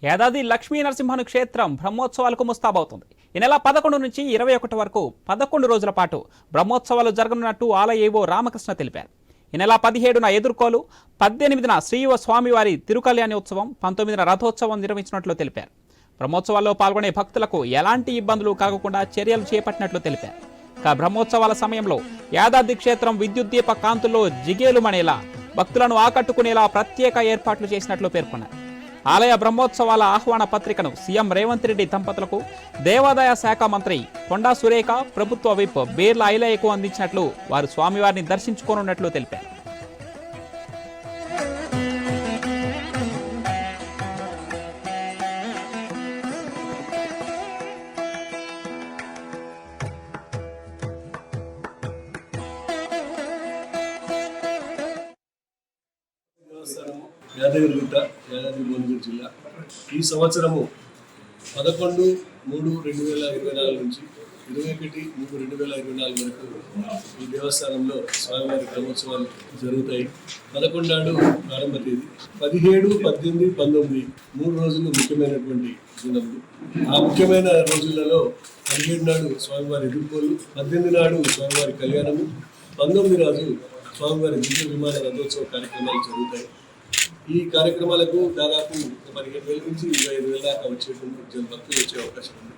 యాదాద్రి లక్ష్మీ నరసింహను క్షేత్రం బ్రహ్మోత్సవాలకు ముస్తాబవుతుంది. ఈ నెల 11 నుంచి 21 వరకు 11 రోజుల పాటు బ్రహ్మోత్సవాలు జరగనున్నట్టు ఆలయ ఏవో రామకృష్ణ తెలిపారు. ఈ నెల 17న ఎదుర్కోలు, 18న శ్రీవ స్వామివారి తిరుకల్యాణి ఉత్సవం, 19న రథోత్సవం నిర్వహించినట్లు తెలిపారు. బ్రహ్మోత్సవాల్లో పాల్గొనే భక్తులకు ఎలాంటి ఇబ్బందులు కలగకుండా చర్యలు చేపట్టినట్లు తెలిపారు. బ్రహ్మోత్సవాల సమయంలో యాదాద్రి క్షేత్రం విద్యుత్ దీప కాంతుల్లో జిగేలుమనేలా భక్తులను ఆకట్టుకునేలా ప్రత్యేక ఏర్పాట్లు చేసినట్లు పేర్కొన్నారు. ఆలయ బ్రహ్మోత్సవాల ఆహ్వాన పత్రికను సీఎం రేవంత్ రెడ్డి దంపతులకు దేవాదాయ శాఖ మంత్రి కొండా సురేఖ, ప్రభుత్వ విప్ బేర్ల ఐలయ్యకు అందించినట్లు వారు స్వామివారిని దర్శించుకోనున్నట్లు తెలిపారు. యాదగిరిగుట్ట, యాదాద్రి భువనగిరి జిల్లా. ఈ సంవత్సరము 11/3/2024 నుంచి 21/3/2024 వరకు ఈ దేవస్థానంలో స్వామివారి బ్రహ్మోత్సవాలు జరుగుతాయి. 11 నాడు ప్రారంభ తేదీ, 17, 18, 19 3 రోజులు ముఖ్యమైనటువంటి దినములు. ఆ ముఖ్యమైన రోజులలో 17 నాడు స్వామివారి ఎదుర్కోలు, 18 నాడు స్వామివారి కళ్యాణము, 19 రోజు స్వామివారి దివ్య విమాన రథోత్సవ కార్యక్రమాలు జరుగుతాయి. ఈ కార్యక్రమాలకు దాదాపు 15,000 నుంచి 25,000 దాకా వచ్చేటువంటి భక్తులు వచ్చే అవకాశం ఉంది.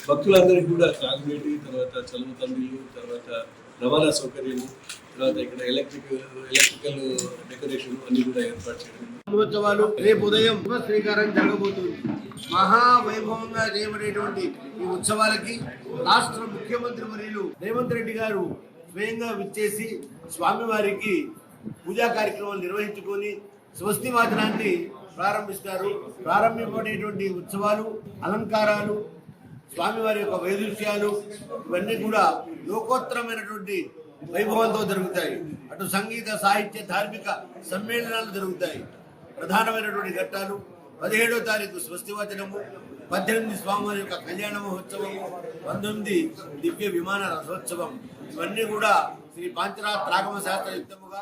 భక్తులందరికీ కూడా తాగునీటి, తర్వాత చలువ తండ్రిలు, తర్వాత రవాణా సౌకర్యము, తర్వాత ఇక్కడ ఎలక్ట్రికల్ డెకరేషన్ అన్ని కూడా ఏర్పాటు చేయడం. బ్రహ్మోత్సవాలు రేపు ఉదయం శ్రీకారం జరగబోతుంది. మహావైభవంగా చేయబడేటువంటి ఈ ఉత్సవాలకి రాష్ట్ర ముఖ్యమంత్రి వర్యులు రేవంత్ రెడ్డి గారు స్వయంగా విచ్చేసి స్వామివారికి పూజా కార్యక్రమాలు నిర్వహించుకొని స్వస్తి వాచనాన్ని ప్రారంభిస్తారు. ప్రారంభింపబడేటువంటి ఉత్సవాలు, అలంకారాలు, స్వామివారి యొక్క వైదుష్యాలు ఇవన్నీ కూడా లోకోత్తరమైనటువంటి వైభవంతో జరుగుతాయి. అటు సంగీత, సాహిత్య, ధార్మిక సమ్మేళనాలు జరుగుతాయి. ప్రధానమైనటువంటి ఘట్టాలు 17వ తారీఖు స్వస్తి వాచనము, 18 స్వామివారి యొక్క కళ్యాణ మహోత్సవము, 19 దివ్య విమాన రథోత్సవం. ఇవన్నీ కూడా శ్రీ పాంచరాత్రాగమ శాస్త్రయుక్తముగా